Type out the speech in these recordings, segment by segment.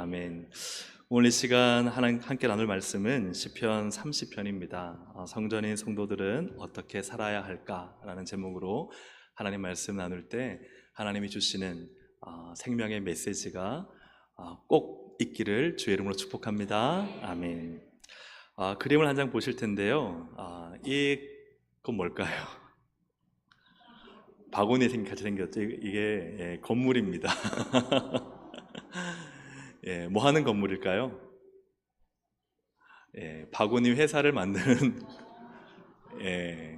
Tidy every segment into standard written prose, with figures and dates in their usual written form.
아멘. 오늘 이 시간 함께 나눌 말씀은 시편 30편입니다. 성전인 성도들은 어떻게 살아야 할까라는 제목으로 하나님 말씀 나눌 때 하나님이 주시는 생명의 메시지가 꼭 있기를 주의 이름으로 축복합니다. 아멘. 그림을 한 장 보실 텐데요. 이건 뭘까요? 바구니 같이 생겼죠. 이게 건물입니다. 뭐 하는 건물일까요? 바구니 회사를 만드는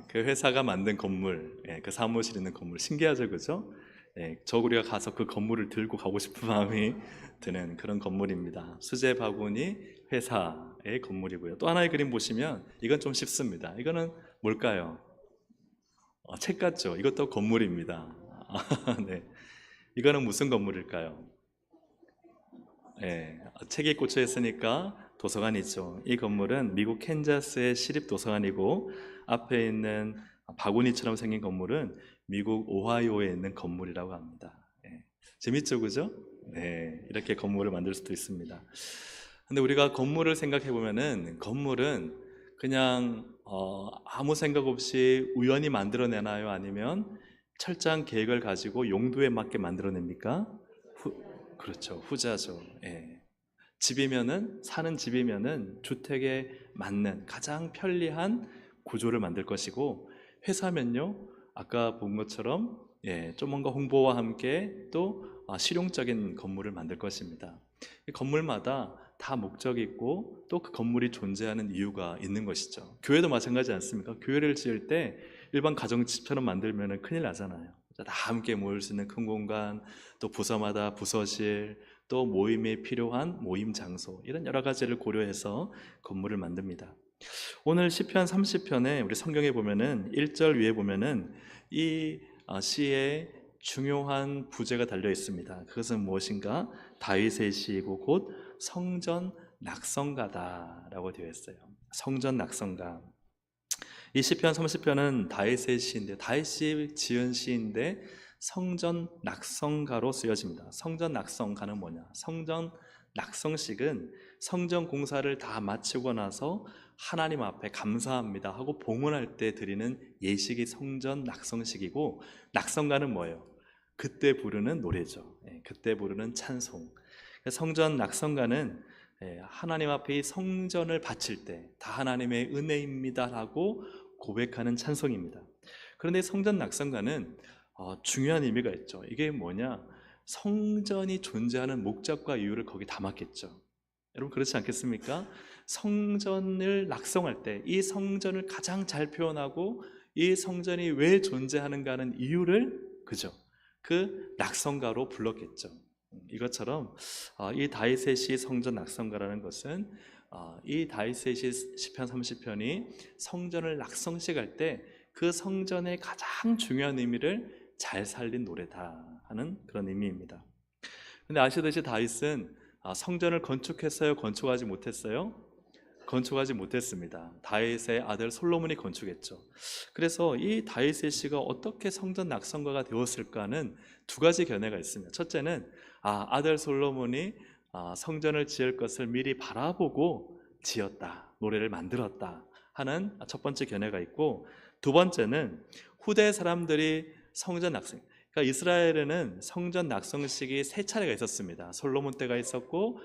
그 회사가 만든 건물, 그 사무실 있는 건물 신기하죠, 그죠? 저 우리가 가서 그 건물을 들고 가고 싶은 마음이 드는 그런 건물입니다. 수제 바구니 회사의 건물이고요. 또 하나의 그림 보시면 이건 좀 쉽습니다. 이거는 뭘까요? 책 같죠? 이것도 건물입니다. 네. 이거는 무슨 건물일까요? 책이 꽂혀 있으니까 도서관이죠. 이 건물은 미국 캔자스의 시립 도서관이고 앞에 있는 바구니처럼 생긴 건물은 미국 오하이오에 있는 건물이라고 합니다. 재밌죠, 그죠? 네, 이렇게 건물을 만들 수도 있습니다. 근데 우리가 건물을 생각해 보면은 건물은 그냥 아무 생각 없이 우연히 만들어내나요? 아니면 철저한 계획을 가지고 용도에 맞게 만들어냅니까? 그렇죠. 후자죠. 집이면은 사는 집이면은 주택에 맞는 가장 편리한 구조를 만들 것이고 회사면요 아까 본 것처럼 좀 뭔가 홍보와 함께 또 실용적인 건물을 만들 것입니다. 이 건물마다 다 목적이 있고 또 그 건물이 존재하는 이유가 있는 것이죠. 교회도 마찬가지 않습니까? 교회를 지을 때 일반 가정집처럼 만들면은 큰일 나잖아요. 다 함께 모일 수 있는 큰 공간, 또 부서마다 부서실, 또 모임에 필요한 모임 장소, 이런 여러 가지를 고려해서 건물을 만듭니다. 오늘 시편 30편에 우리 성경에 보면은 1절 위에 보면은 이 시에 중요한 부제가 달려 있습니다. 그것은 무엇인가? 다윗의 시이고 곧 성전 낙성가다라고 되어 있어요. 성전 낙성가. 이 시편 30편은 다윗의 시인데 다윗이 지은 시인데 성전 낙성가로 쓰여집니다. 성전 낙성가는 뭐냐? 성전 낙성식은 성전 공사를 다 마치고 나서 하나님 앞에 감사합니다 하고 봉헌할 때 드리는 예식이 성전 낙성식이고, 낙성가는 뭐예요? 그때 부르는 노래죠. 그때 부르는 찬송. 성전 낙성가는 하나님 앞에 이 성전을 바칠 때 다 하나님의 은혜입니다라고 고백하는 찬송입니다. 그런데 성전 낙성가는 중요한 의미가 있죠. 이게 뭐냐? 성전이 존재하는 목적과 이유를 거기 담았겠죠. 여러분 그렇지 않겠습니까? 성전을 낙성할 때 이 성전을 가장 잘 표현하고 이 성전이 왜 존재하는가 하는 이유를 그죠? 그 낙성가로 불렀겠죠. 이것처럼 이 다윗의 시 성전 낙성가라는 것은 이 다윗의 시 시편 30편이 성전을 낙성식할 때 그 성전의 가장 중요한 의미를 잘 살린 노래다 하는 그런 의미입니다. 근데 아시듯이 다윗은 성전을 건축했어요? 건축하지 못했어요? 건축하지 못했습니다. 다윗의 아들 솔로몬이 건축했죠. 그래서 이 다윗의 시가 어떻게 성전 낙성가가 되었을까는 두 가지 견해가 있습니다. 첫째는 아들 솔로몬이 성전을 지을 것을 미리 바라보고 지었다, 노래를 만들었다 하는 첫 번째 견해가 있고, 두 번째는 후대 사람들이 성전 낙성, 그러니까 이스라엘에는 성전 낙성식이 세 차례가 있었습니다. 솔로몬 때가 있었고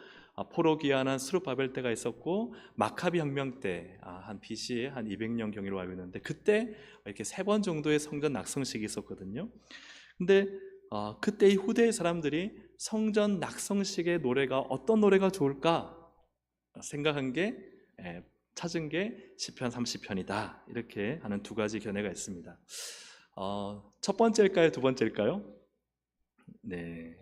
포로 귀환한 스룹바벨 때가 있었고 마카비 혁명 때 한 BC 한 200년 경으로 알고 있는데 그때 이렇게 세 번 정도의 성전 낙성식이 있었거든요. 근데 그때 이 후대의 사람들이 성전 낙성식의 노래가 어떤 노래가 좋을까 생각한 게 찾은 게 시편 30편이다 이렇게 하는 두 가지 견해가 있습니다. 첫 번째일까요? 두 번째일까요? 네.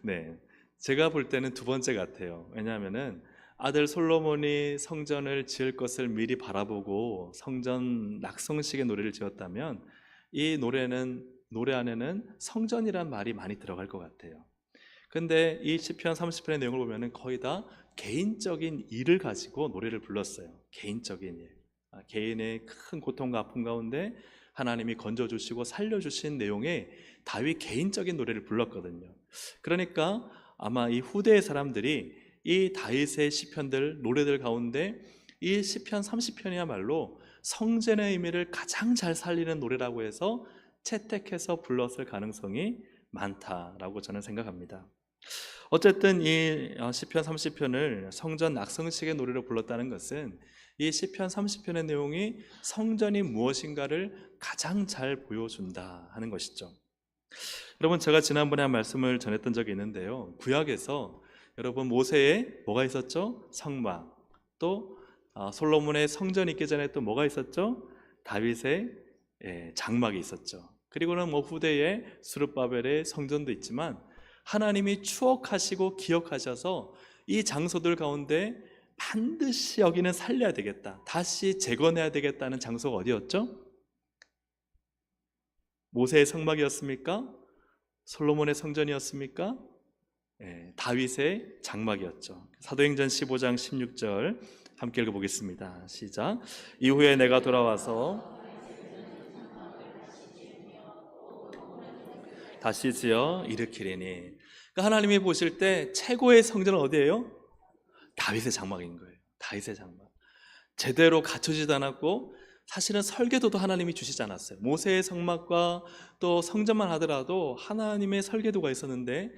네. 제가 볼 때는 두 번째 같아요. 왜냐하면은 아들 솔로몬이 성전을 지을 것을 미리 바라보고 성전 낙성식의 노래를 지었다면 이 노래 안에는 성전이란 말이 많이 들어갈 것 같아요. 근데 이 시편 30편의 내용을 보면은 거의 다 개인적인 일을 가지고 노래를 불렀어요. 개인적인 일. 개인의 큰 고통과 아픔 가운데 하나님이 건져주시고 살려주신 내용의 다윗 개인적인 노래를 불렀거든요. 그러니까 아마 이 후대의 사람들이 이 다윗의 시편들, 노래들 가운데 이 시편 30편이야말로 성전의 의미를 가장 잘 살리는 노래라고 해서 채택해서 불렀을 가능성이 많다라고 저는 생각합니다. 어쨌든 이 시편 30편을 성전 낙성식의 노래로 불렀다는 것은 이 시편 30편의 내용이 성전이 무엇인가를 가장 잘 보여준다 하는 것이죠. 여러분, 제가 지난번에 한 말씀을 전했던 적이 있는데요, 구약에서 여러분 모세의 뭐가 있었죠? 성막. 또 솔로몬의 성전이 있기 전에 또 뭐가 있었죠? 다윗의 장막이 있었죠. 그리고는 뭐 후대의 스룹바벨의 성전도 있지만 하나님이 추억하시고 기억하셔서 이 장소들 가운데 반드시 여기는 살려야 되겠다, 다시 재건해야 되겠다는 장소가 어디였죠? 모세의 성막이었습니까? 솔로몬의 성전이었습니까? 다윗의 장막이었죠. 사도행전 15장 16절 함께 읽어보겠습니다. 시작. 이후에 내가 돌아와서 다시 지어 일으키리니. 그러니까 하나님이 보실 때 최고의 성전은 어디예요? 다윗의 장막인 거예요. 다윗의 장막. 제대로 갖춰지지 않았고 사실은 설계도도 하나님이 주시지 않았어요. 모세의 성막과 또 성전만 하더라도 하나님의 설계도가 있었는데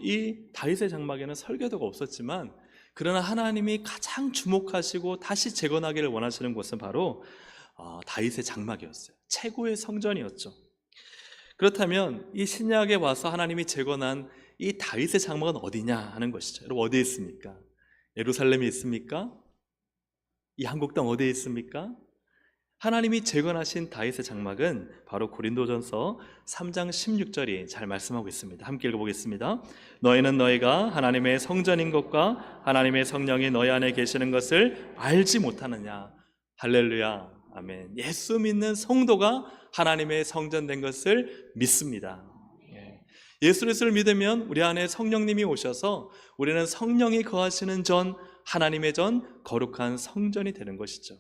이 다윗의 장막에는 설계도가 없었지만 그러나 하나님이 가장 주목하시고 다시 재건하기를 원하시는 곳은 바로 다윗의 장막이었어요. 최고의 성전이었죠. 그렇다면 이 신약에 와서 하나님이 재건한 이 다윗의 장막은 어디냐 하는 것이죠. 여러분, 어디에 있습니까? 예루살렘에 있습니까? 이 한국 땅 어디에 있습니까? 하나님이 재건하신 다윗의 장막은 바로 고린도전서 3장 16절이 잘 말씀하고 있습니다. 함께 읽어보겠습니다. 너희는 너희가 하나님의 성전인 것과 하나님의 성령이 너희 안에 계시는 것을 알지 못하느냐. 할렐루야, 아멘. 예수 믿는 성도가 하나님의 성전된 것을 믿습니다. 예수 그리스도를 믿으면 우리 안에 성령님이 오셔서 우리는 성령이 거하시는 전, 하나님의 전, 거룩한 성전이 되는 것이죠.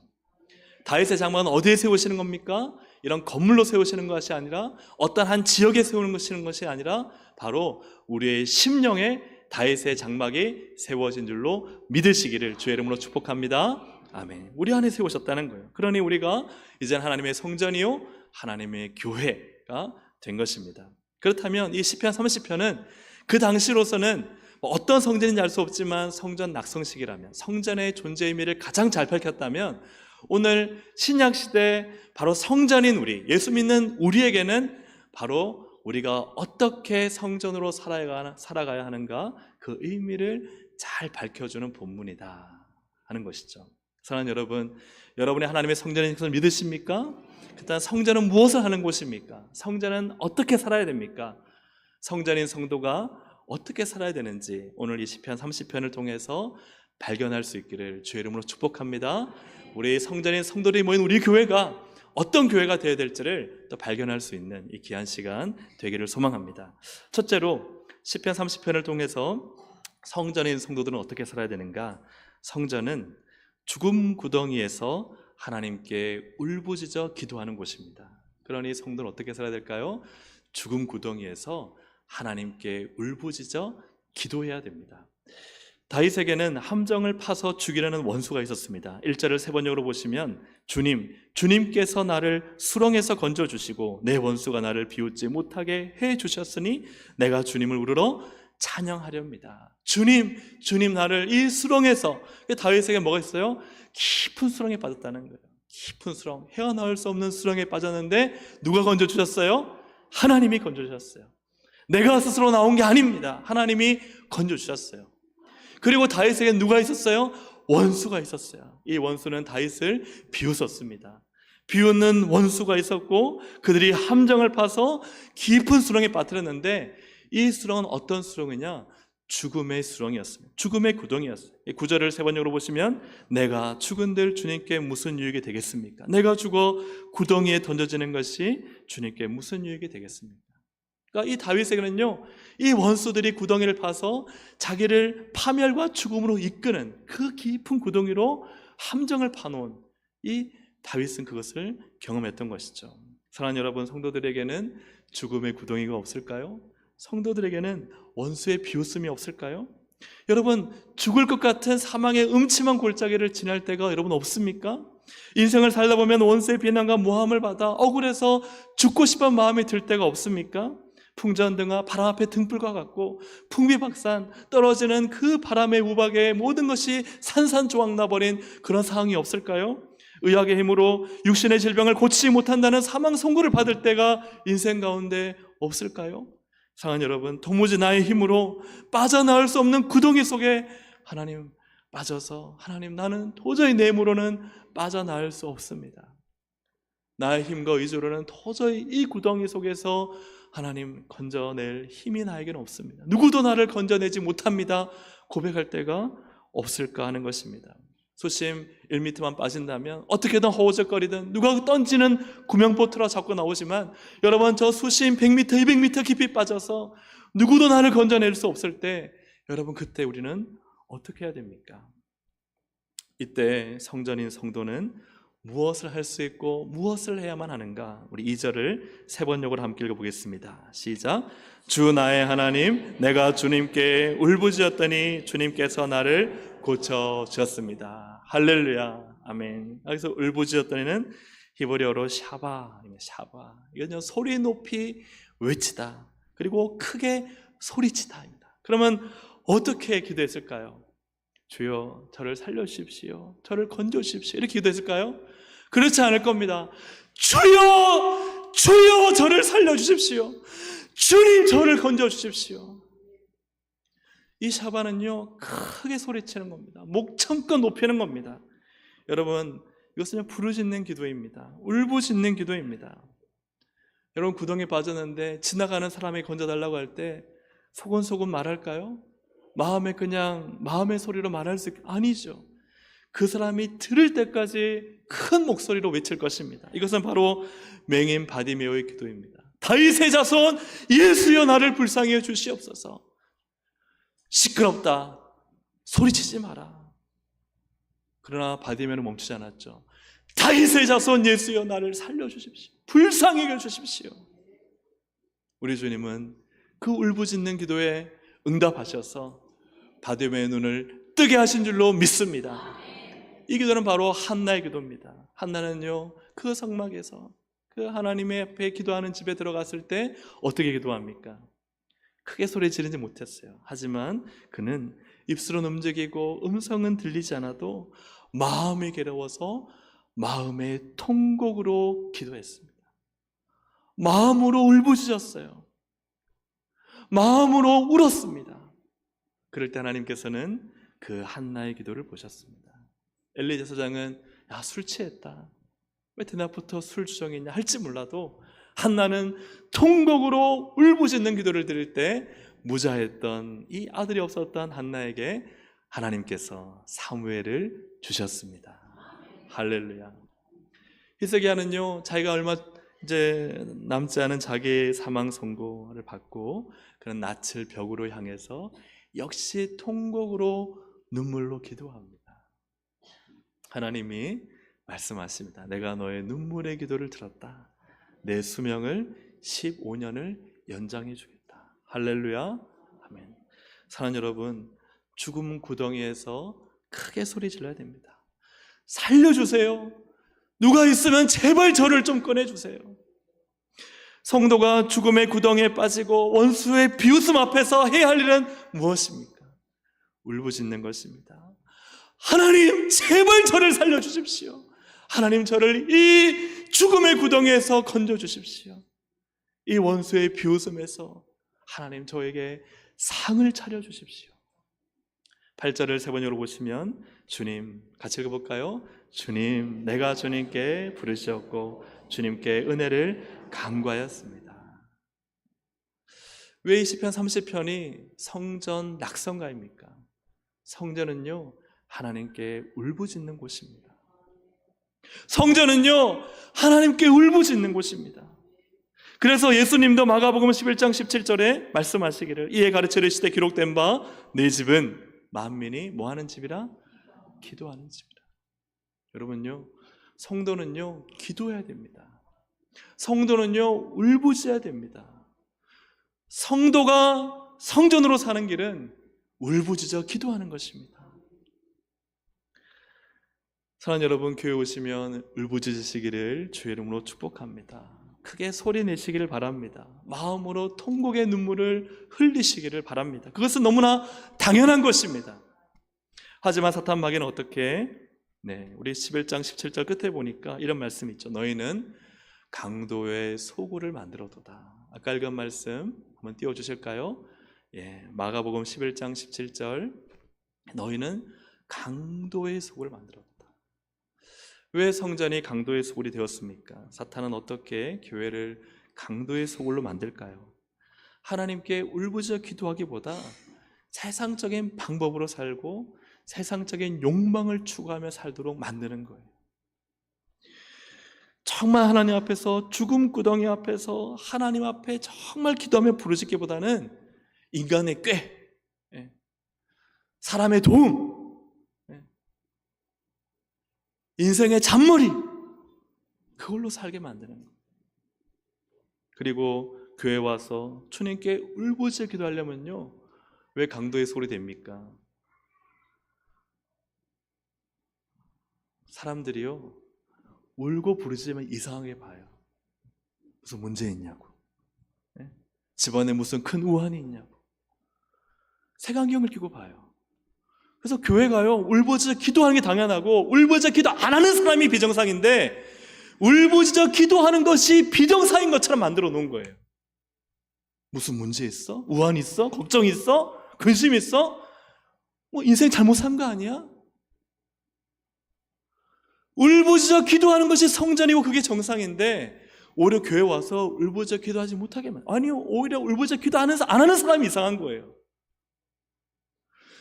다윗의 장막은 어디에 세우시는 겁니까? 이런 건물로 세우시는 것이 아니라 어떤 한 지역에 세우는 것이 아니라 바로 우리의 심령에 다윗의 장막이 세워진 줄로 믿으시기를 주의 이름으로 축복합니다. 아멘. 우리 안에 세우셨다는 거예요. 그러니 우리가 이제는 하나님의 성전이요 하나님의 교회가 된 것입니다. 그렇다면 이 시편 30편은 그 당시로서는 어떤 성전인지 알 수 없지만 성전 낙성식이라면, 성전의 존재 의미를 가장 잘 밝혔다면 오늘 신약시대 바로 성전인 우리, 예수 믿는 우리에게는 바로 우리가 어떻게 성전으로 살아가야 하는가, 그 의미를 잘 밝혀주는 본문이다 하는 것이죠. 사랑하는 여러분, 여러분이 하나님의 성전인 것을 믿으십니까? 그렇다면 성전은 무엇을 하는 곳입니까? 성전은 어떻게 살아야 됩니까? 성전인 성도가 어떻게 살아야 되는지 오늘 이 시편 30편을 통해서 발견할 수 있기를 주의 이름으로 축복합니다. 우리 성전인 성도들이 모인 우리 교회가 어떤 교회가 되어야 될지를 또 발견할 수 있는 이 귀한 시간 되기를 소망합니다. 첫째로 시편 30편을 통해서 성전인 성도들은 어떻게 살아야 되는가? 성전은 죽음 구덩이에서 하나님께 울부짖어 기도하는 곳입니다. 그러니 성도는 어떻게 살아야 될까요? 죽음 구덩이에서 하나님께 울부짖어 기도해야 됩니다. 다윗에게는 함정을 파서 죽이려는 원수가 있었습니다. 1절을 세 번역으로 보시면 주님께서 나를 수렁에서 건져주시고 내 원수가 나를 비웃지 못하게 해주셨으니 내가 주님을 우러러 찬양하렵니다. 주님 나를 이 수렁에서, 다윗에게 뭐가 있어요? 깊은 수렁에 빠졌다는 거예요. 깊은 수렁, 헤어나올 수 없는 수렁에 빠졌는데 누가 건져주셨어요? 하나님이 건져주셨어요. 내가 스스로 나온 게 아닙니다. 하나님이 건져주셨어요. 그리고 다윗에게 누가 있었어요? 원수가 있었어요. 이 원수는 다윗을 비웃었습니다. 비웃는 원수가 있었고 그들이 함정을 파서 깊은 수렁에 빠뜨렸는데 이 수렁은 어떤 수렁이냐? 죽음의 수렁이었습니다. 죽음의 구덩이였어요. 9절을 세 번역으로 보시면 내가 죽은들 주님께 무슨 유익이 되겠습니까? 내가 죽어 구덩이에 던져지는 것이 주님께 무슨 유익이 되겠습니까? 그러니까 이 다윗에게는요, 이 원수들이 구덩이를 파서 자기를 파멸과 죽음으로 이끄는 그 깊은 구덩이로 함정을 파놓은 이 다윗은 그것을 경험했던 것이죠. 사랑하는 여러분, 성도들에게는 죽음의 구덩이가 없을까요? 성도들에게는 원수의 비웃음이 없을까요? 여러분, 죽을 것 같은 사망의 음침한 골짜기를 지날 때가 여러분 없습니까? 인생을 살다 보면 원수의 비난과 모함을 받아 억울해서 죽고 싶은 마음이 들 때가 없습니까? 풍전등화 바람 앞에 등불과 같고 풍비박산 떨어지는 그 바람의 우박에 모든 것이 산산조각 나버린 그런 상황이 없을까요? 의학의 힘으로 육신의 질병을 고치지 못한다는 사망 선고를 받을 때가 인생 가운데 없을까요? 사랑하는 여러분, 도무지 나의 힘으로 빠져나올 수 없는 구덩이 속에 하나님 빠져서 하나님, 나는 도저히 내 힘으로는 빠져나올 수 없습니다. 나의 힘과 의지로는 도저히 이 구덩이 속에서 하나님 건져낼 힘이 나에게는 없습니다. 누구도 나를 건져내지 못합니다. 고백할 때가 없을까 하는 것입니다. 수심 1m만 빠진다면 어떻게든 허우적거리든 누가 던지는 구명보트라 자꾸 나오지만 여러분, 저 수심 100m, 200m 깊이 빠져서 누구도 나를 건져낼 수 없을 때 여러분, 그때 우리는 어떻게 해야 됩니까? 이때 성전인 성도는 무엇을 할 수 있고 무엇을 해야만 하는가? 우리 2절을 3번역으로 함께 읽어보겠습니다. 시작. 주 나의 하나님, 내가 주님께 울부짖었더니 주님께서 나를 고쳐주셨습니다. 할렐루야, 아멘. 여기서 울부짖었더니는 히브리어로 샤바. 이건 소리 높이 외치다, 그리고 크게 소리치다입니다. 그러면 어떻게 기도했을까요? 주여 저를 살려주십시오, 저를 건져주십시오, 이렇게 기도했을까요? 그렇지 않을 겁니다. 주여, 주여 저를 살려주십시오, 주님 저를 건져주십시오. 이 샤바는요, 크게 소리치는 겁니다. 목청껏 높이는 겁니다. 여러분, 이것은 부르짖는 기도입니다. 울부짖는 기도입니다. 여러분, 구덩이에 빠졌는데 지나가는 사람이 건져달라고 할 때 소곤소곤 말할까요? 마음의 소리로 말할 수 아니죠. 그 사람이 들을 때까지 큰 목소리로 외칠 것입니다. 이것은 바로 맹인 바디메오의 기도입니다. 다윗의 자손 예수여 나를 불쌍히 해 주시옵소서. 시끄럽다, 소리치지 마라. 그러나 바디메오는 멈추지 않았죠. 다윗의 자손 예수여 나를 살려주십시오, 불쌍히 해 주십시오. 우리 주님은 그 울부짖는 기도에 응답하셔서 바디메오의 눈을 뜨게 하신 줄로 믿습니다. 이 기도는 바로 한나의 기도입니다. 한나는요, 그 성막에서 그 하나님의 앞에 기도하는 집에 들어갔을 때 어떻게 기도합니까? 크게 소리 지르지 못했어요. 하지만 그는 입술은 움직이고 음성은 들리지 않아도 마음이 괴로워서 마음의 통곡으로 기도했습니다. 마음으로 울부짖었어요. 마음으로 울었습니다. 그럴 때 하나님께서는 그 한나의 기도를 보셨습니다. 엘리 제사장은 야, 술 취했다, 왜 대낮부터 술 주정했냐 할지 몰라도 한나는 통곡으로 울부짖는 기도를 드릴 때 무자했던 이 아들이 없었던 한나에게 하나님께서 사무엘을 주셨습니다. 할렐루야. 히스기야는요, 자기가 얼마 이제 남지 않은 자기의 사망 선고를 받고 그런 낯을 벽으로 향해서 역시 통곡으로 눈물로 기도합니다. 하나님이 말씀하십니다. 내가 너의 눈물의 기도를 들었다. 내 수명을 15년을 연장해 주겠다. 할렐루야, 아멘. 사랑하는 여러분, 죽음 구덩이에서 크게 소리 질러야 됩니다. 살려주세요. 누가 있으면 제발 저를 좀 꺼내주세요. 성도가 죽음의 구덩이에 빠지고 원수의 비웃음 앞에서 해야 할 일은 무엇입니까? 울부짖는 것입니다. 하나님 제발 저를 살려주십시오. 하나님 저를 이 죽음의 구덩이에서 건져주십시오. 이 원수의 비웃음에서 하나님 저에게 상을 차려주십시오. 8절을 3번으로 보시면 주님, 같이 읽어볼까요? 주님, 내가 주님께 부르셨고 주님께 은혜를 간구하였습니다. 왜 이 시편 30편이 성전 낙성가입니까? 성전은요, 하나님께 울부짖는 곳입니다. 성전은요, 하나님께 울부짖는 곳입니다. 그래서 예수님도 마가복음 11장 17절에 말씀하시기를 이에 가르쳐 이르시되 기록된 바 내 집은 만민이 뭐하는 집이라? 기도하는 집이라. 여러분요, 성도는요 기도해야 됩니다. 성도는요 울부짖어야 됩니다. 성도가 성전으로 사는 길은 울부짖어 기도하는 것입니다. 사랑하는 여러분, 교회 오시면 울부짖으시기를 주의 이름으로 축복합니다. 크게 소리 내시기를 바랍니다. 마음으로 통곡의 눈물을 흘리시기를 바랍니다. 그것은 너무나 당연한 것입니다. 하지만 사탄 마귀는 어떻게? 우리 11장 17절 끝에 보니까 이런 말씀이 있죠. 너희는 강도의 소굴을 만들어도다. 아까 읽은 말씀 한번 띄워주실까요? 마가복음 11장 17절, 너희는 강도의 소굴을 만들어도다. 왜 성전이 강도의 소굴이 되었습니까? 사탄은 어떻게 교회를 강도의 소굴로 만들까요? 하나님께 울부짖어 기도하기보다 세상적인 방법으로 살고 세상적인 욕망을 추구하며 살도록 만드는 거예요. 정말 하나님 앞에서, 죽음 구덩이 앞에서 하나님 앞에 정말 기도하며 부르짖기보다는 인간의 꾀, 사람의 도움, 인생의 잔머리, 그걸로 살게 만드는 거예요. 그리고 교회 와서 주님께 울부짖어 기도하려면요, 왜 강도의 소리 됩니까? 사람들이요, 울고 부르짖으면 이상하게 봐요. 무슨 문제 있냐고, 집안에 무슨 큰 우환이 있냐고 색안경을 끼고 봐요. 그래서 교회 가요, 울부짖어 기도하는 게 당연하고 울부짖어 기도 안 하는 사람이 비정상인데 울부짖어 기도하는 것이 비정상인 것처럼 만들어 놓은 거예요. 무슨 문제 있어? 우환 있어? 걱정 있어? 근심 있어? 뭐 인생 잘못 산 거 아니야? 울부짖어 기도하는 것이 성전이고 그게 정상인데 오히려 교회 와서 울부짖어 기도하지 못하게 만들어요. 아니요, 오히려 울부짖어 기도 안 하는 사람이 이상한 거예요.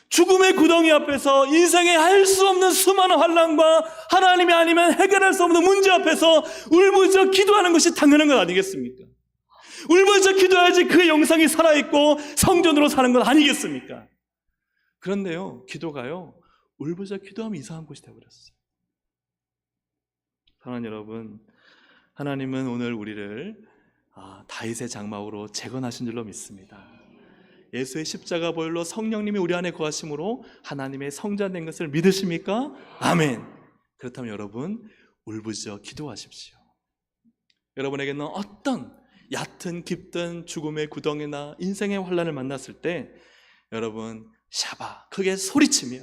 죽음의 구덩이 앞에서 인생에 할 수 없는 수많은 환난과 하나님이 아니면 해결할 수 없는 문제 앞에서 울부짖어 기도하는 것이 당연한 것 아니겠습니까? 울부짖어 기도해야지 그 영상이 살아있고 성전으로 사는 것 아니겠습니까? 그런데요, 기도가요, 울부짖어 기도하면 이상한 곳이 되어버렸어요. 사랑하는 여러분, 하나님은 오늘 우리를 다윗의 장막으로 재건하신 줄로 믿습니다. 예수의 십자가 보혈로 성령님이 우리 안에 거하심으로 하나님의 성전된 것을 믿으십니까? 아멘. 그렇다면 여러분, 울부짖어 기도하십시오. 여러분에게는 어떤 얕은 깊은 죽음의 구덩이나 인생의 환난을 만났을 때 여러분, 샤바 크게 소리치며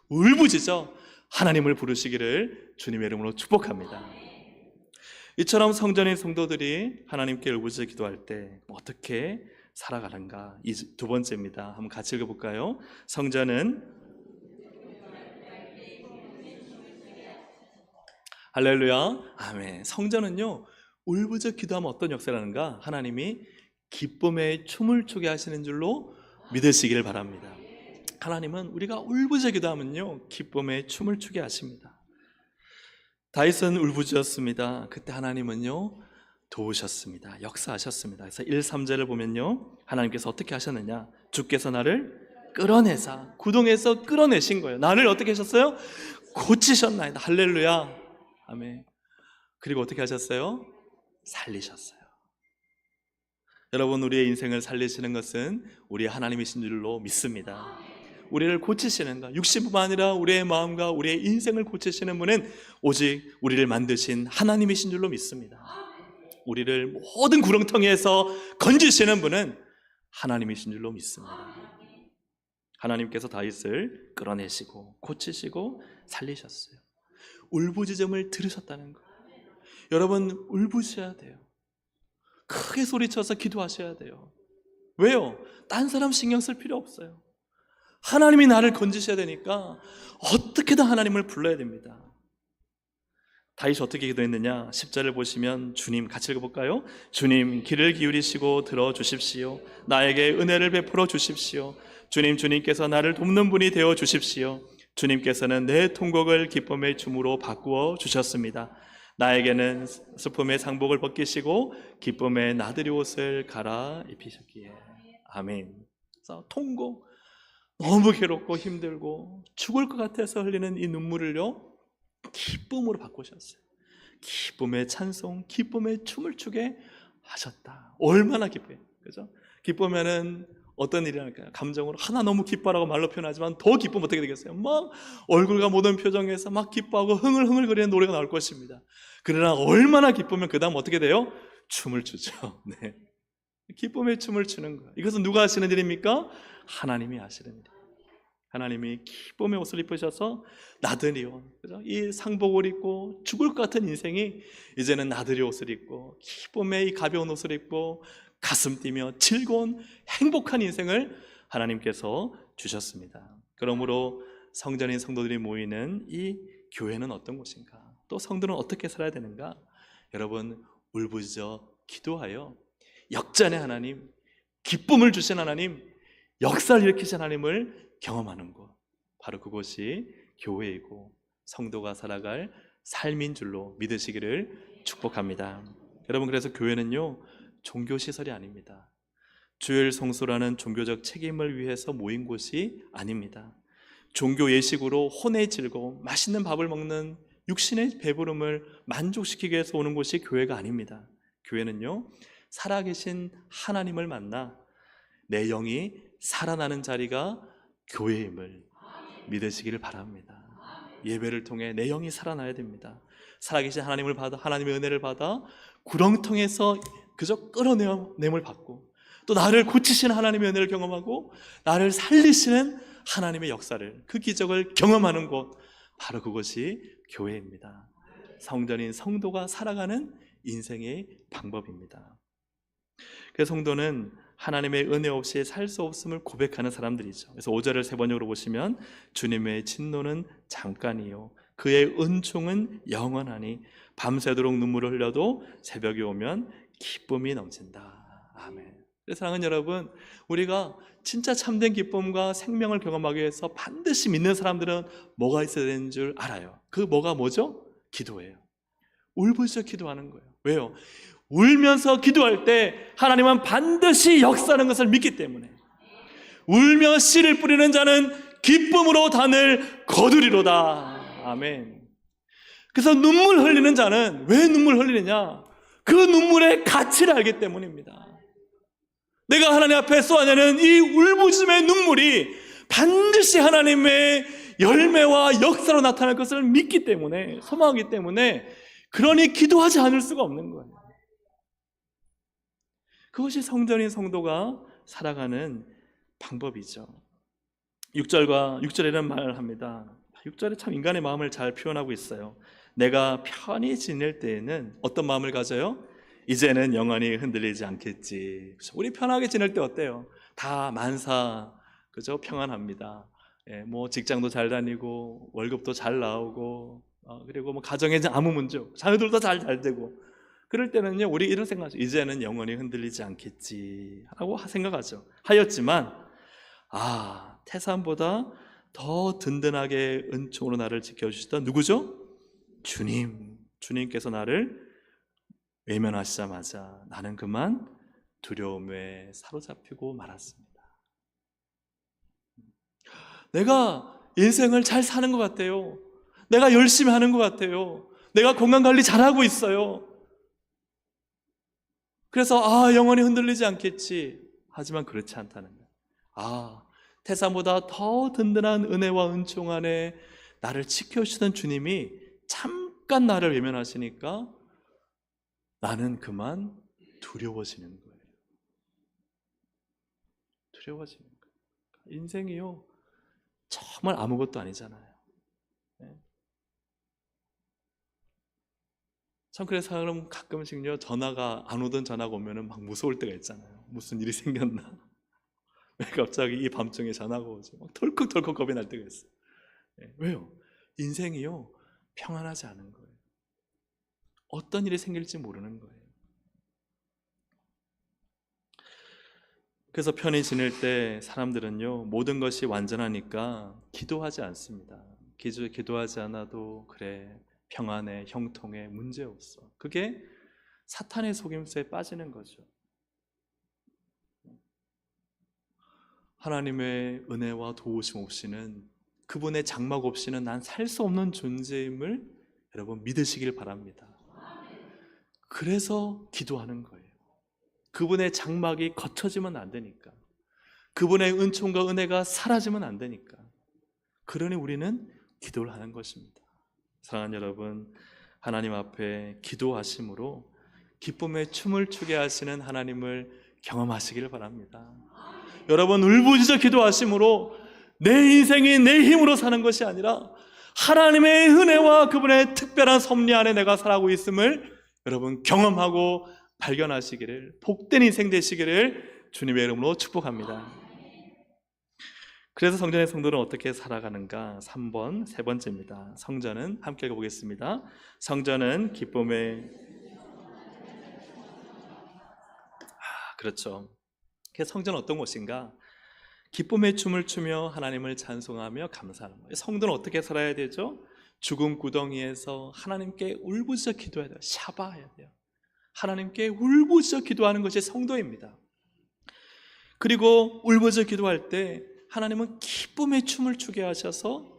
울부짖어 하나님을 부르시기를 주님의 이름으로 축복합니다. 이처럼 성전의 성도들이 하나님께 울부짖어 기도할 때 어떻게 살아가는가, 이 두 번째입니다. 한번 같이 읽어볼까요? 성전은 할렐루야, 아멘. 성전은요, 울부짖어 기도하면 어떤 역사를 하는가? 하나님이 기쁨의 춤을 추게 하시는 줄로 믿으시기를 바랍니다. 하나님은 우리가 울부짖어 기도하면요, 기쁨의 춤을 추게 하십니다. 다윗은 울부짖었습니다. 그때 하나님은요, 도우셨습니다. 역사하셨습니다. 그래서 1, 3절을 보면요, 하나님께서 어떻게 하셨느냐? 주께서 나를 끌어내사, 구덩이에서 끌어내신 거예요. 나를 어떻게 하셨어요? 고치셨나이다. 할렐루야, 아멘. 그리고 어떻게 하셨어요? 살리셨어요. 여러분, 우리의 인생을 살리시는 것은 우리 하나님이신 줄로 믿습니다. 우리를 고치시는 것, 육신뿐만 아니라 우리의 마음과 우리의 인생을 고치시는 분은 오직 우리를 만드신 하나님이신 줄로 믿습니다. 우리를 모든 구렁텅이에서 건지시는 분은 하나님이신 줄로 믿습니다. 하나님께서 다윗을 끌어내시고 고치시고 살리셨어요. 울부짖음을 들으셨다는 거예요. 여러분, 울부짖어야 돼요. 크게 소리쳐서 기도하셔야 돼요. 왜요? 딴 사람 신경 쓸 필요 없어요. 하나님이 나를 건지셔야 되니까 어떻게든 하나님을 불러야 됩니다. 다윗이 어떻게 기도했느냐? 10절을 보시면 주님, 같이 읽어볼까요? 주님, 귀를 기울이시고 들어주십시오. 나에게 은혜를 베풀어 주십시오. 주님께서 나를 돕는 분이 되어 주십시오. 주님께서는 내 통곡을 기쁨의 춤으로 바꾸어 주셨습니다. 나에게는 슬픔의 상복을 벗기시고 기쁨의 나들이 옷을 갈아입히셨기에. 아멘. 그래서 통곡, 너무 괴롭고 힘들고 죽을 것 같아서 흘리는 이 눈물을요, 기쁨으로 바꾸셨어요. 기쁨의 찬송, 기쁨의 춤을 추게 하셨다. 얼마나 기뻐요, 그죠? 기쁘면은 어떤 일이 할까요? 감정으로 하나 너무 기뻐라고 말로 표현하지만 더 기쁘면 어떻게 되겠어요? 막 얼굴과 모든 표정에서 막 기뻐하고 흥얼흥얼거리는 노래가 나올 것입니다. 그러나 얼마나 기쁘면 그 다음 어떻게 돼요? 춤을 추죠. 네. 기쁨의 춤을 추는 거예요. 이것은 누가 하시는 일입니까? 하나님이 하시는 일이에요. 하나님이 기쁨의 옷을 입으셔서 나들이 온, 그죠? 이 상복을 입고 죽을 것 같은 인생이 이제는 나들이 옷을 입고 기쁨의 이 가벼운 옷을 입고 가슴 뛰며 즐거운 행복한 인생을 하나님께서 주셨습니다. 그러므로 성전인 성도들이 모이는 이 교회는 어떤 곳인가? 또 성도는 어떻게 살아야 되는가? 여러분, 울부짖어 기도하여 역전의 하나님, 기쁨을 주신 하나님, 역사를 일으키신 하나님을 경험하는 곳, 바로 그곳이 교회이고 성도가 살아갈 삶인 줄로 믿으시기를 축복합니다. 여러분, 그래서 교회는요, 종교시설이 아닙니다. 주일 성수라는 종교적 책임을 위해서 모인 곳이 아닙니다. 종교 예식으로 혼의 즐거움, 맛있는 밥을 먹는 육신의 배부름을 만족시키기 위해서 오는 곳이 교회가 아닙니다. 교회는요, 살아계신 하나님을 만나 내 영이 살아나는 자리가 교회임을 믿으시기를 바랍니다. 예배를 통해 내 영이 살아나야 됩니다. 살아계신 하나님을 받아, 하나님의 은혜를 받아 구렁텅에서 그저 끌어내임을 받고, 또 나를 고치시는 하나님의 은혜를 경험하고 나를 살리시는 하나님의 역사를, 그 기적을 경험하는 곳, 바로 그것이 교회입니다. 성전인 성도가 살아가는 인생의 방법입니다. 그 성도는 하나님의 은혜 없이 살 수 없음을 고백하는 사람들이죠. 그래서 5절을 세 번역으로 보시면 주님의 진노는 잠깐이요 그의 은총은 영원하니 밤새도록 눈물을 흘려도 새벽이 오면 기쁨이 넘친다. 아멘. 사랑하는 여러분, 우리가 진짜 참된 기쁨과 생명을 경험하기 위해서 반드시 믿는 사람들은 뭐가 있어야 되는 줄 알아요. 그 뭐가 뭐죠? 기도예요. 울부짖어 기도하는 거예요. 왜요? 울면서 기도할 때 하나님은 반드시 역사하는 것을 믿기 때문에, 울며 씨를 뿌리는 자는 기쁨으로 단을 거두리로다. 아멘. 그래서 눈물 흘리는 자는 왜 눈물 흘리느냐? 그 눈물의 가치를 알기 때문입니다. 내가 하나님 앞에 쏟아내는 이 울부짖음의 눈물이 반드시 하나님의 열매와 역사로 나타날 것을 믿기 때문에, 소망하기 때문에, 그러니 기도하지 않을 수가 없는 거예요. 그것이 성전인 성도가 살아가는 방법이죠. 6절에는 말을 합니다. 6절에 참 인간의 마음을 잘 표현하고 있어요. 내가 편히 지낼 때에는 어떤 마음을 가져요? 이제는 영원히 흔들리지 않겠지. 우리 편하게 지낼 때 어때요? 다 만사, 그죠? 평안합니다. 예, 뭐 직장도 잘 다니고 월급도 잘 나오고, 그리고 뭐 가정에 아무 문제 없고 자녀들도 잘 되고, 그럴 때는요, 우리 이런 생각하죠. 이제는 영원히 흔들리지 않겠지 라고 생각하죠. 하였지만 태산보다 더 든든하게 은총으로 나를 지켜주시던 누구죠? 주님께서 나를 외면하시자마자 나는 그만 두려움에 사로잡히고 말았습니다. 내가 인생을 잘 사는 것 같아요. 내가 열심히 하는 것 같아요. 내가 건강관리 잘하고 있어요. 그래서 영원히 흔들리지 않겠지. 하지만 그렇지 않다는 거예요. 태산보다 더 든든한 은혜와 은총 안에 나를 지켜주시던 주님이 잠깐 나를 외면하시니까 나는 그만 두려워지는 거예요. 두려워지는 거예요. 인생이요, 정말 아무것도 아니잖아요. 네? 참, 그래서 그럼 가끔씩요, 전화가 안 오던 전화가 오면은 막 무서울 때가 있잖아요. 무슨 일이 생겼나? 왜 갑자기 이 밤중에 전화가 오지? 막 덜컥덜컥 겁이 날 때가 있어요. 네. 왜요? 인생이요, 평안하지 않은 거예요. 어떤 일이 생길지 모르는 거예요. 그래서 편히 지낼 때 사람들은요, 모든 것이 완전하니까 기도하지 않습니다. 기도하지 않아도 그래, 평안해, 형통해, 문제 없어. 그게 사탄의 속임수에 빠지는 거죠. 하나님의 은혜와 도우심 없이는, 그분의 장막 없이는 난 살 수 없는 존재임을 여러분 믿으시길 바랍니다. 그래서 기도하는 거예요. 그분의 장막이 거쳐지면 안 되니까. 그분의 은총과 은혜가 사라지면 안 되니까. 그러니 우리는 기도를 하는 것입니다. 사랑하는 여러분, 하나님 앞에 기도하심으로 기쁨의 춤을 추게 하시는 하나님을 경험하시기를 바랍니다. 여러분, 울부짖어 기도하심으로 내 인생이 내 힘으로 사는 것이 아니라 하나님의 은혜와 그분의 특별한 섭리 안에 내가 살아가고 있음을 여러분 경험하고 발견하시기를, 복된 인생 되시기를 주님의 이름으로 축복합니다. 그래서 성전의 성도는 어떻게 살아가는가? 3번, 세 번째입니다. 성전은 함께 읽어보겠습니다. 성전은 기쁨의 그렇죠. 성전은 어떤 곳인가? 기쁨의 춤을 추며 하나님을 찬송하며 감사하는 거예요. 성도는 어떻게 살아야 되죠? 죽음 구덩이에서 하나님께 울부짖어 기도해야 돼요. 샤바해야 돼요. 하나님께 울부짖어 기도하는 것이 성도입니다. 그리고 울부짖어 기도할 때 하나님은 기쁨의 춤을 추게 하셔서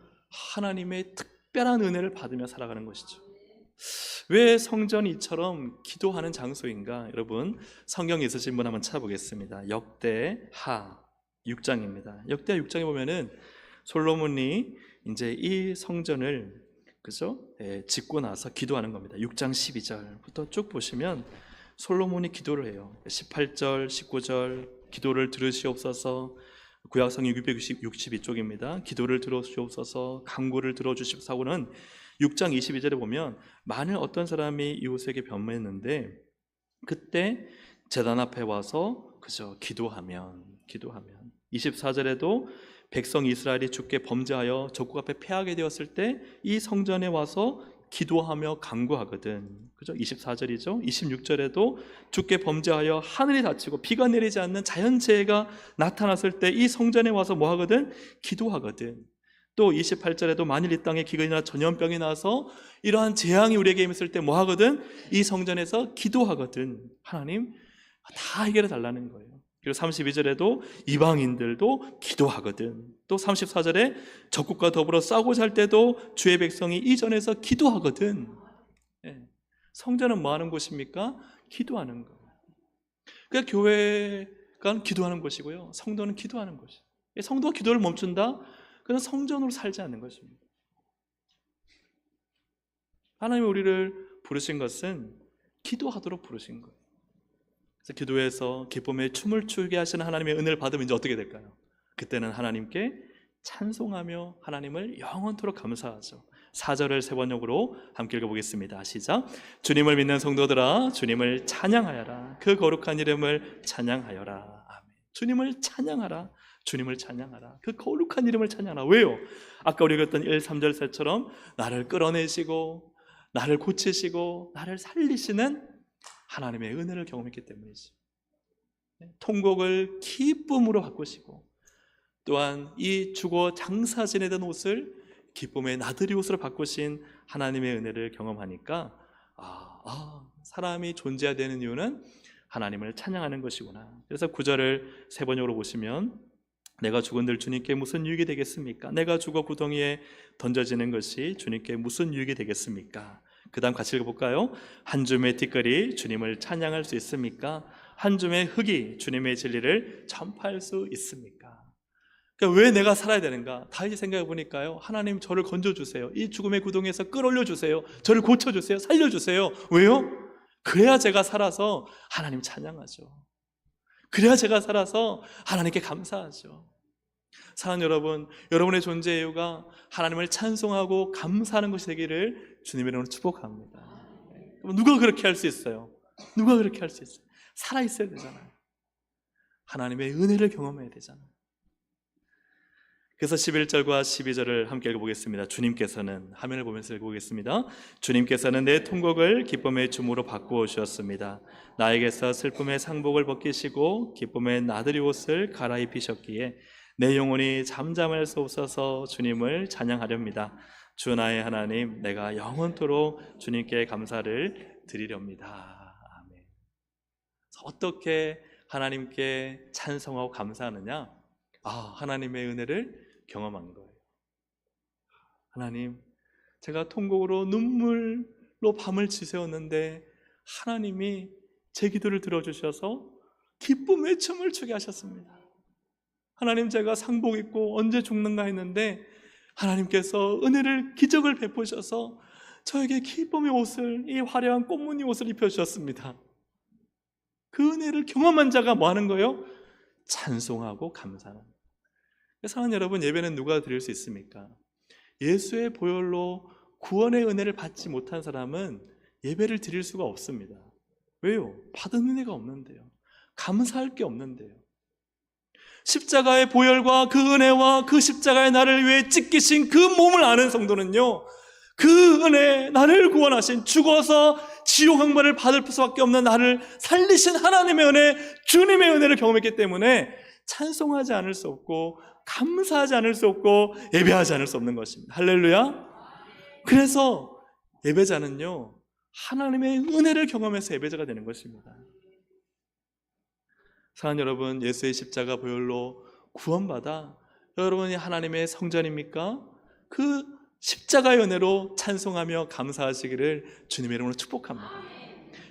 하나님의 특별한 은혜를 받으며 살아가는 것이죠. 왜 성전이 이처럼 기도하는 장소인가? 여러분, 성경에 있으신 분 한번 찾아보겠습니다. 역대하 6장입니다. 역대하 6장에 보면은 솔로몬이 이제 이 성전을 짓고 나서 기도하는 겁니다. 6장 12절부터 쭉 보시면 솔로몬이 기도를 해요. 18절, 19절 기도를 들으시옵소서. 구약성 662쪽입니다. 기도를 들어주시옵소서, 간구를 들어주십사고는 6장 22절에 보면 만일 어떤 사람이 이웃에게 변명했는데 그때 제단 앞에 와서 기도하면 24절에도 백성 이스라엘이 주께 범죄하여 적국 앞에 패하게 되었을 때 이 성전에 와서 기도하며 간구하거든. 24절이죠. 26절에도 주께 범죄하여 하늘이 닫히고 비가 내리지 않는 자연재해가 나타났을 때 이 성전에 와서 뭐 하거든? 기도하거든. 또 28절에도 만일 이 땅에 기근이나 전염병이 나서 이러한 재앙이 우리에게 임했을 때 뭐 하거든? 이 성전에서 기도하거든. 하나님 다 해결해 달라는 거예요. 그리고 32절에도 이방인들도 기도하거든. 또 34절에 적국과 더불어 싸우고자 할 때도 주의 백성이 이 전에서 기도하거든. 성전은 뭐 하는 곳입니까? 기도하는 거예요. 그러니까 교회가 기도하는 곳이고요, 성도는 기도하는 곳이에요. 성도가 기도를 멈춘다? 그건 성전으로 살지 않는 것입니다. 하나님이 우리를 부르신 것은 기도하도록 부르신 거예요. 그래서 기도해서 기쁨의 춤을 추게 하시는 하나님의 은혜를 받으면 이제 어떻게 될까요? 그때는 하나님께 찬송하며 하나님을 영원토록 감사하죠. 4절을 세 번역으로 함께 읽어보겠습니다. 시작. 주님을 믿는 성도들아, 주님을 찬양하여라. 그 거룩한 이름을 찬양하여라. 아멘. 주님을 찬양하라. 주님을 찬양하라. 그 거룩한 이름을 찬양하라. 왜요? 아까 우리가 읽었던 1, 3절 세처럼 나를 끌어내시고 나를 고치시고 나를 살리시는 하나님의 은혜를 경험했기 때문이죠. 통곡을 기쁨으로 바꾸시고 또한 이 죽어 장사 지내던 옷을 기쁨의 나들이 옷으로 바꾸신 하나님의 은혜를 경험하니까 사람이 존재해야 되는 이유는 하나님을 찬양하는 것이구나. 그래서 9절을 세 번역으로 보시면 내가 죽은들 주님께 무슨 유익이 되겠습니까? 내가 죽어 구덩이에 던져지는 것이 주님께 무슨 유익이 되겠습니까? 그 다음 같이 읽어볼까요? 한 줌의 티끌이 주님을 찬양할 수 있습니까? 한 줌의 흙이 주님의 진리를 전파할 수 있습니까? 그러니까 왜 내가 살아야 되는가? 다시 생각해 보니까요, 하나님 저를 건져주세요. 이 죽음의 구덩이에서 끌어올려주세요. 저를 고쳐주세요. 살려주세요. 왜요? 그래야 제가 살아서 하나님 찬양하죠. 그래야 제가 살아서 하나님께 감사하죠. 사랑하는 여러분, 여러분의 존재 이유가 하나님을 찬송하고 감사하는 것이 되기를 주님의 이름으로 축복합니다. 누가 그렇게 할 수 있어요? 누가 그렇게 할 수 있어요? 살아있어야 되잖아요. 하나님의 은혜를 경험해야 되잖아요. 그래서 11절과 12절을 함께 읽어보겠습니다. 주님께서는, 화면을 보면서 읽어보겠습니다. 주님께서는 내 통곡을 기쁨의 춤으로 바꾸어 주셨습니다. 나에게서 슬픔의 상복을 벗기시고 기쁨의 나들이 옷을 갈아입히셨기에 내 영혼이 잠잠할 수 없어서 주님을 찬양하렵니다. 주 나의 하나님, 내가 영원토록 주님께 감사를 드리렵니다. 아멘. 어떻게 하나님께 찬송하고 감사하느냐? 하나님의 은혜를 경험한 거예요. 하나님, 제가 통곡으로 눈물로 밤을 지새웠는데 하나님이 제 기도를 들어주셔서 기쁨의 춤을 추게 하셨습니다. 하나님, 제가 상복 입고 언제 죽는가 했는데 하나님께서 은혜를, 기적을 베푸셔서 저에게 기쁨의 옷을, 이 화려한 꽃무늬 옷을 입혀주셨습니다. 그 은혜를 경험한 자가 뭐 하는 거예요? 찬송하고 감사하는. 사랑하는 여러분, 예배는 누가 드릴 수 있습니까? 예수의 보혈로 구원의 은혜를 받지 못한 사람은 예배를 드릴 수가 없습니다. 왜요? 받은 은혜가 없는데요. 감사할 게 없는데요. 십자가의 보혈과 그 은혜와 그 십자가의 나를 위해 찢기신 그 몸을 아는 성도는요, 그 은혜, 나를 구원하신, 죽어서 지옥 항만을 받을 수밖에 없는 나를 살리신 하나님의 은혜, 주님의 은혜를 경험했기 때문에 찬송하지 않을 수 없고 감사하지 않을 수 없고 예배하지 않을 수 없는 것입니다. 할렐루야. 그래서 예배자는요, 하나님의 은혜를 경험해서 예배자가 되는 것입니다. 사랑하는 여러분, 예수의 십자가 보혈로 구원받아 여러분이 하나님의 성전입니까? 그 십자가의 은혜로 찬송하며 감사하시기를 주님의 이름으로 축복합니다.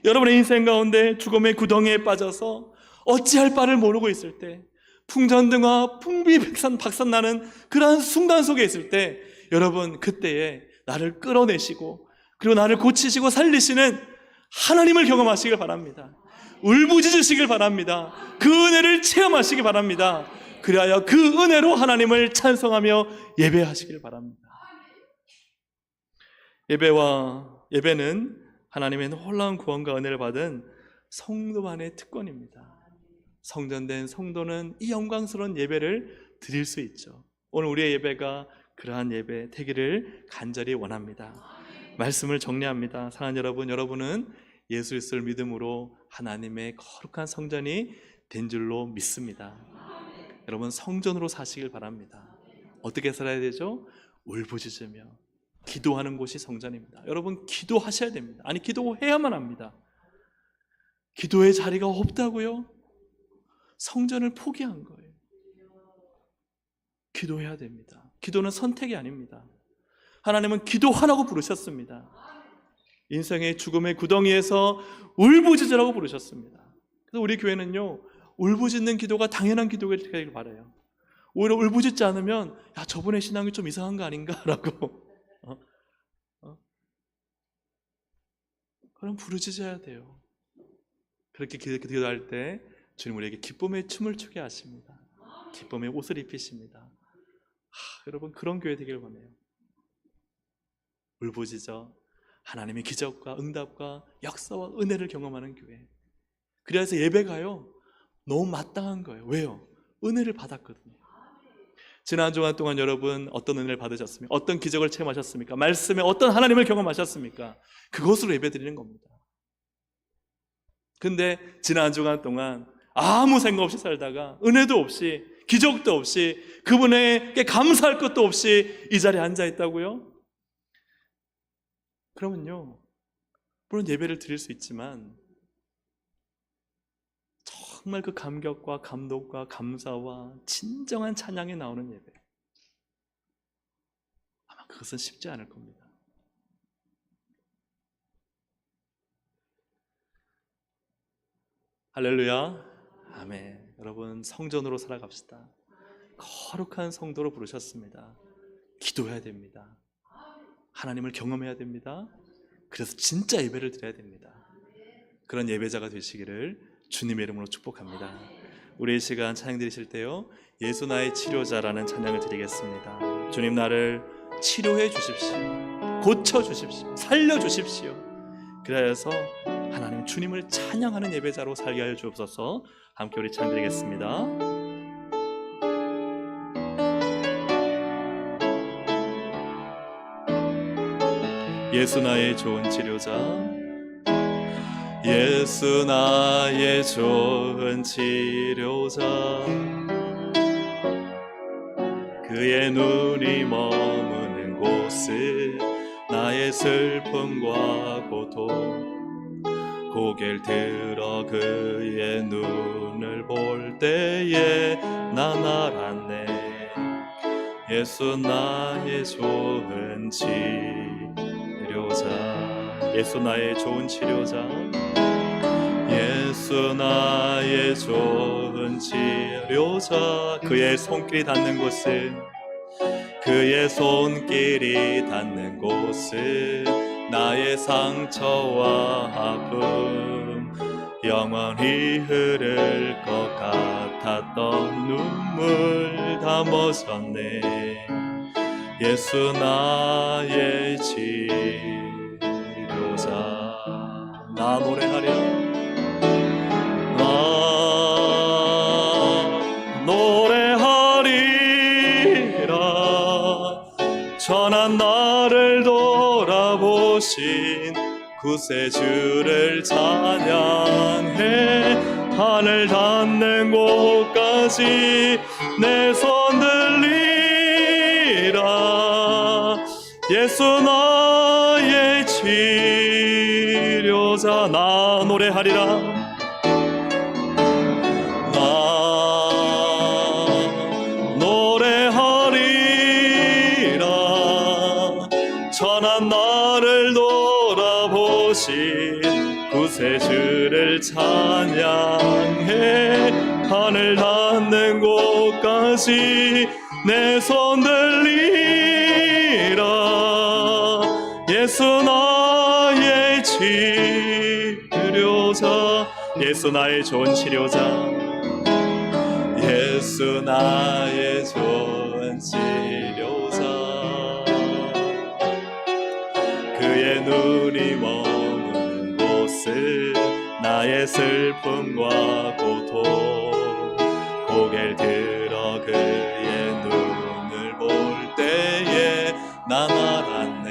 여러분의 인생 가운데 죽음의 구덩이에 빠져서 어찌할 바를 모르고 있을 때, 풍전등화 풍비박산나는 그러한 순간 속에 있을 때, 여러분 그때에 나를 끌어내시고 그리고 나를 고치시고 살리시는 하나님을 경험하시길 바랍니다. 울부짖으시길 바랍니다. 그 은혜를 체험하시길 바랍니다. 그리하여 그 은혜로 하나님을 찬송하며 예배하시길 바랍니다. 예배는 하나님의 놀라운 구원과 은혜를 받은 성도만의 특권입니다. 성전된 성도는 이 영광스러운 예배를 드릴 수 있죠. 오늘 우리의 예배가 그러한 예배 되기를 간절히 원합니다. 말씀을 정리합니다. 사랑하는 여러분, 여러분은 예수 그리스도를 믿음으로 하나님의 거룩한 성전이 된 줄로 믿습니다. 여러분, 성전으로 사시길 바랍니다. 어떻게 살아야 되죠? 울부짖으며 기도하는 곳이 성전입니다. 여러분, 기도하셔야 됩니다. 아니, 기도해야만 합니다. 기도의 자리가 없다고요? 성전을 포기한 거예요. 기도해야 됩니다. 기도는 선택이 아닙니다. 하나님은 기도하라고 부르셨습니다. 인생의 죽음의 구덩이에서 울부짖으라고 부르셨습니다. 그래서 우리 교회는요, 울부짖는 기도가 당연한 기도가 되길 바라요. 오히려 울부짖지 않으면 야, 저분의 신앙이 좀 이상한 거 아닌가라고 그럼 부르짖어야 돼요. 그렇게 기도할 때 주님 우리에게 기쁨의 춤을 추게 하십니다. 기쁨의 옷을 입히십니다. 여러분, 그런 교회 되길 원해요. 울부짖어 하나님의 기적과 응답과 역사와 은혜를 경험하는 교회. 그래서 예배가요, 너무 마땅한 거예요. 왜요? 은혜를 받았거든요. 지난 주간 동안 여러분 어떤 은혜를 받으셨습니까? 어떤 기적을 체험하셨습니까? 말씀에 어떤 하나님을 경험하셨습니까? 그것으로 예배드리는 겁니다. 근데 지난 주간 동안 아무 생각 없이 살다가 은혜도 없이 기적도 없이 그분에게 감사할 것도 없이 이 자리에 앉아 있다고요? 그러면요, 물론 예배를 드릴 수 있지만 정말 그 감격과 감동과 감사와 진정한 찬양이 나오는 예배, 아마 그것은 쉽지 않을 겁니다. 할렐루야. 아멘. 여러분, 성전으로 살아갑시다. 거룩한 성도로 부르셨습니다. 기도해야 됩니다. 하나님을 경험해야 됩니다. 그래서 진짜 예배를 드려야 됩니다. 그런 예배자가 되시기를 주님의 이름으로 축복합니다. 우리 이 시간 찬양 드리실 때요, 예수 나의 치료자라는 찬양을 드리겠습니다. 주님, 나를 치료해 주십시오. 고쳐 주십시오. 살려 주십시오. 그래서 하나님 주님을 찬양하는 예배자로 살게 하여 주옵소서. 함께 우리 찬양 드리겠습니다. 예수 나의 좋은 치료자, 예수 나의 좋은 치료자, 그의 눈이 머무는 곳은 나의 슬픔과 고통, 고개를 들어 그의 눈을 볼 때에 난 알았네. 예수 나의 좋은 치료자, 예수 나의 좋은 치료자, 예수 나의 좋은 치료자. 그의 손길이 닿는 곳은, 그의 손길이 닿는 곳은 나의 상처와 아픔, 영원히 흐를 것 같았던 눈물 다 멎었네. 예수 나의 치료자. 나 노래하리라. 나 노래하리라. 전한 나를 돌아보신 구세주를 찬양해. 하늘 닿는 곳까지 내 손 들리라. 예수 나의 치료자. 나 노래하리라. 나 노래하리라. 전한 나를 돌아보신 구세주를 찬양해. 하늘 닿는 곳까지 내 손 들리라. 예수 나의 치료자. 예수 나의 좋은 치료자. 예수 나의 좋은 치료자. 그의 눈이 머무는 곳은 나의 슬픔과 고통, 고개를 들어 그의 눈을 볼 때에 난 알았네.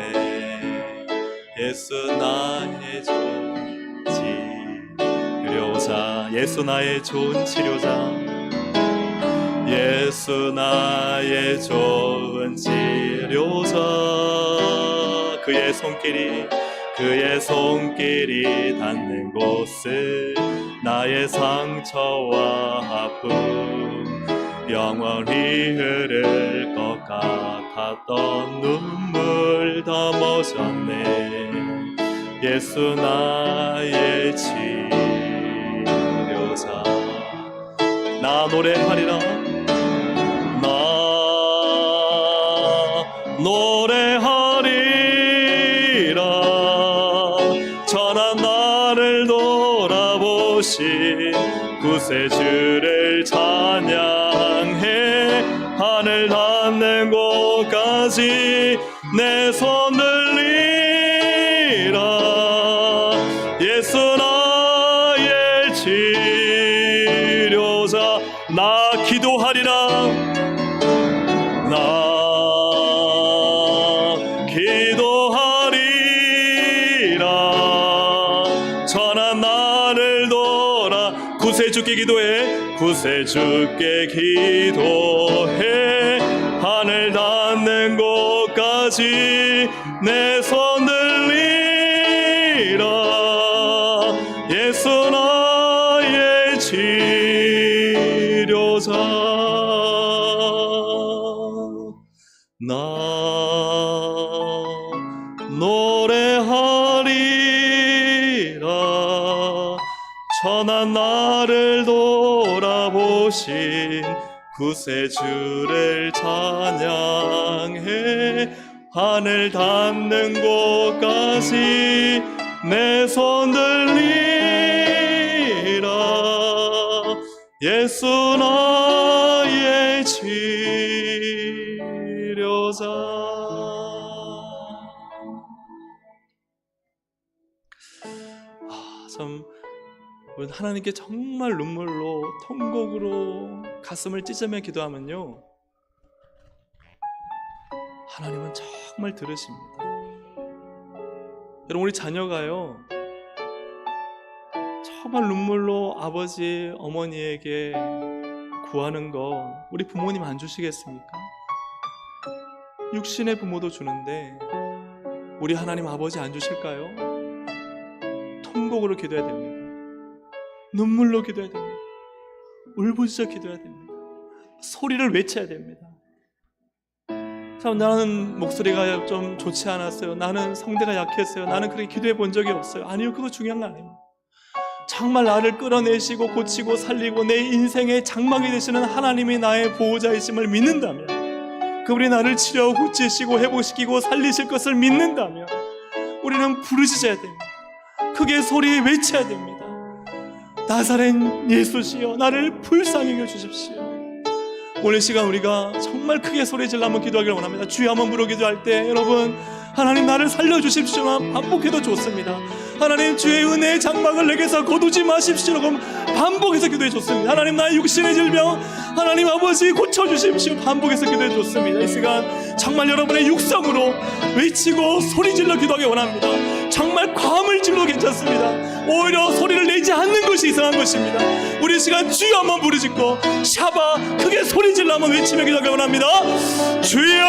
예수 나의 좋은 치료자. 예수 나의 좋은 치료자. 예수 나의 좋은 치료자. 그의 손길이 닿는 곳은 나의 상처와 아픔, 영원히 흐를 것 같았던 눈물 다 멎었네. 예수 나의 치료자. 나 노래하리라. 나 노래하리라. 전한 나를 돌아보신 구세주를 찬양해. 하늘 닿는 곳까지 내 손 들리라. 예수 나의 치료자. 나 기도하리라. 나 기도하리라. 전한 나를 돌아. 구세주께 기도해. 구세주께 기도해. 하늘 닿는 곳까지 내 손 들리라. 예수 나의 치료자. 나 노래하리라. 전한 나를 돌아보신 구세주를 찬양해. 하늘 닿는 곳까지 내 손 들리라. 예수 나의 치료자. 참 하나님께 정말 눈물로, 통곡으로 가슴을 찢으며 기도하면요, 하나님은 정말 들으십니다. 여러분, 우리 자녀가요 정말 눈물로 아버지, 어머니에게 구하는 거 우리 부모님 안 주시겠습니까? 육신의 부모도 주는데 우리 하나님 아버지 안 주실까요? 통곡으로 기도해야 됩니다. 눈물로 기도해야 됩니다. 울부짖어 기도해야 됩니다. 소리를 외쳐야 됩니다. 참, 나는 목소리가 좀 좋지 않았어요. 나는 성대가 약했어요. 나는 그렇게 기도해 본 적이 없어요. 아니요, 그거 중요한 거 아닙니다. 정말 나를 끌어내시고 고치고 살리고 내 인생의 장막이 되시는 하나님이 나의 보호자이심을 믿는다면, 그분이 나를 치료하고 고치시고 회복시키고 살리실 것을 믿는다면 우리는 부르짖어야 됩니다. 크게 소리 외쳐야 됩니다. 나사렛 예수시여, 나를 불쌍히 여겨주십시오. 오늘 시간 우리가 정말 크게 소리 질러 한번 기도하기를 원합니다. 주여 한번 부르 기도할 때 여러분, 하나님 나를 살려주십시오만 반복해도 좋습니다. 하나님 주의 은혜의 장막을 내게서 거두지 마십시오. 그럼 반복해서 기도해 좋습니다. 하나님 나의 육신의 질병 하나님 아버지 고쳐주십시오. 반복해서 기도해 좋습니다. 이 시간 정말 여러분의 육성으로 외치고 소리질러 기도하기 원합니다. 정말 과음을 질러도 괜찮습니다. 오히려 소리를 내지 않는 것이 이상한 것입니다. 우리 시간 주여 한번 부르짖고 샤바 크게 소리질러 한번 외치며 기도하기 원합니다. 주여!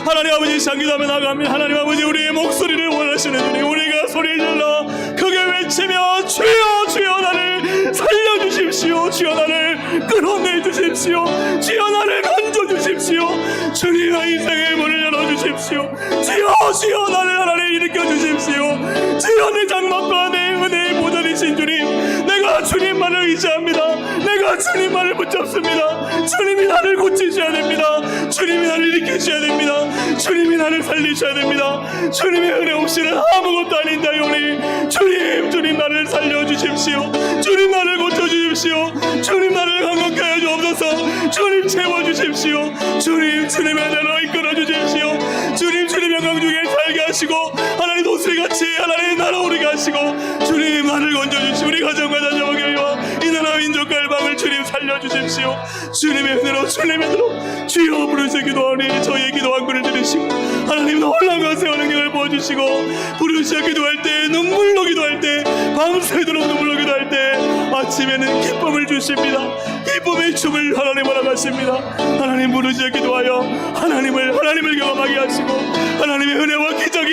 하나님 아버지 시간 기도하며 나갑니다. 하나님 아버지 우리의 목소리를 원하시는 주님, 우리가 소리질러 크게 외치며 주여 주여 나를 살려주십시오. 주여 나를 끌어내주십시오. 주여 나를 건져주십시오. 주님 나 인생의 문을 열어주십시오. 주여 주여 나를 하나님 일으켜주십시오. 주여 내 장막과 내 은혜의 보좌이신 주님, 내가 주님만을 의지합니다. 내가 주님만을 붙잡습니다. 주님이 나를 고치셔야 됩니다. 주님이 나를 일으키셔야 됩니다. 주님이 나를 살리셔야 됩니다. 주님의 은혜 없이는 아무것도 아닌다요니 주님 나를 살려주십시오. 주님 나를 고쳐주십시오. 주님 나를 강건케 하여 주옵소서. 주님 채워주십시오. 주님의 은혜로 이끌어주십시오. 주님 영광 중에 살게 하시고 하나님 도수리같이 하나님 날아오르게 하시고 주님 나를 건져주시고 우리 가정과 자녀와 이 나라 민족과 열방을 주님 살려주십시오. 주님의 은혜로 주여 부르짖어 기도하니 저희의 기도 한글을 들으시고 하나님 놀라운 것에 능력을 부어주시고 부르짖어 기도할 때 눈물로 기도할 때 밤새도록 눈물로 기도할 때 아침에는 기쁨을 주십니다. 기쁨의 춤을 하나님 허락하십니다. 하나님 부르짖어 기도하여 하나님을 경험하게 하시고 하나님의 은혜와 기적이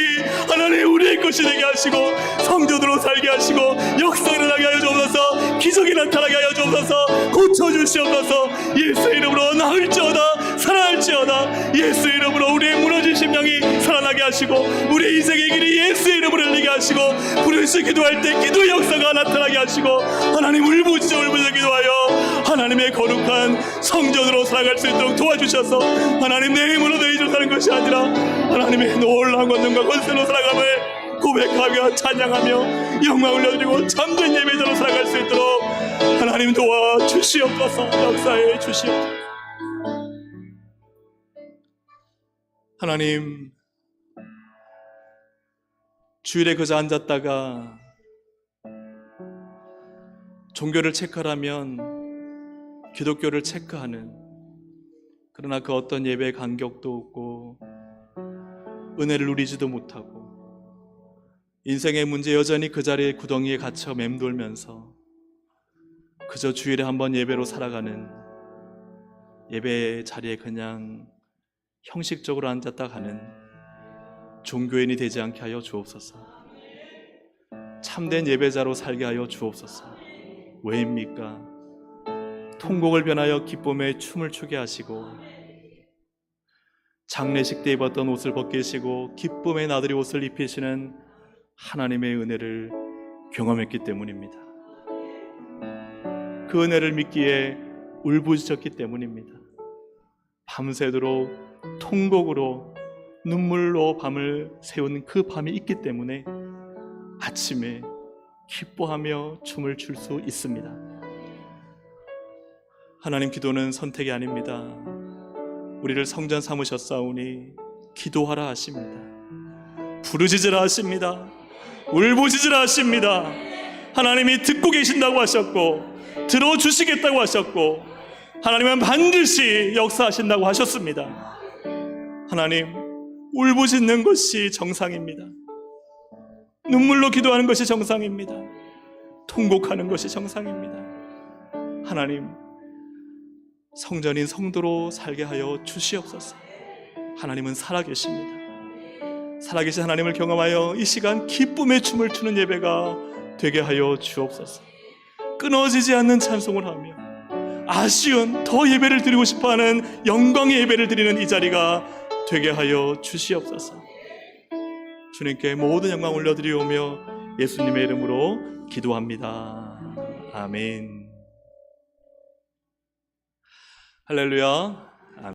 하나님 우리의 것이 되게 하시고 성전으로 살게 하시고 역사가 일어나게 하여 주옵소서. 기적이 나타나게 하여 주옵소서. 고쳐주시옵소서. 예수의 이름으로 나을지어다 살아날지어다. 예수의 이름으로 우리의 무너진 심령이 살아나게 하시고 우리의 인생의 길이 예수의 이름으로 열리게 하시고 부르짖어 기도할 때 기도의 역사가 나타나게 하시고 하나님 울부짖어 기도하여 하나님의 거룩한 성전으로 살아갈 수 있도록 도와주셔서 하나님 내 힘으로 내 힘으로 사는 것이 아니라 하나님의 놀라운 권능과 권세로 살아감을 고백하며 찬양하며 영광 올려드리고 참된 예배자로 살아갈 수 있도록 하나님 도와주시옵소서. 역사해 주시옵소서. 하나님, 주일에 그저 앉았다가 종교를 체크하라면 기독교를 체크하는, 그러나 그 어떤 예배의 간격도 없고 은혜를 누리지도 못하고 인생의 문제 여전히 그 자리에 구덩이에 갇혀 맴돌면서 그저 주일에 한번 예배로 살아가는, 예배 자리에 그냥 형식적으로 앉았다 가는 종교인이 되지 않게 하여 주옵소서. 참된 예배자로 살게 하여 주옵소서. 왜입니까? 통곡을 변하여 기쁨의 춤을 추게 하시고 장례식 때 입었던 옷을 벗기시고 기쁨의 나들이 옷을 입히시는 하나님의 은혜를 경험했기 때문입니다. 그 은혜를 믿기에 울부짖었기 때문입니다. 밤새도록 통곡으로 눈물로 밤을 새운 그 밤이 있기 때문에 아침에 기뻐하며 춤을 출 수 있습니다. 하나님, 기도는 선택이 아닙니다. 우리를 성전 삼으셨사오니 기도하라 하십니다. 부르짖으라 하십니다. 울부짖으라 하십니다. 하나님이 듣고 계신다고 하셨고 들어주시겠다고 하셨고 하나님은 반드시 역사하신다고 하셨습니다. 하나님, 울부짖는 것이 정상입니다. 눈물로 기도하는 것이 정상입니다. 통곡하는 것이 정상입니다. 하나님, 성전인 성도로 살게 하여 주시옵소서. 하나님은 살아계십니다. 살아계신 하나님을 경험하여 이 시간 기쁨의 춤을 추는 예배가 되게 하여 주옵소서. 끊어지지 않는 찬송을 하며 아쉬운 더 예배를 드리고 싶어하는 영광의 예배를 드리는 이 자리가 되게 하여 주시옵소서. 주님께 모든 영광 올려드리오며 예수님의 이름으로 기도합니다. 아멘. 할렐루야.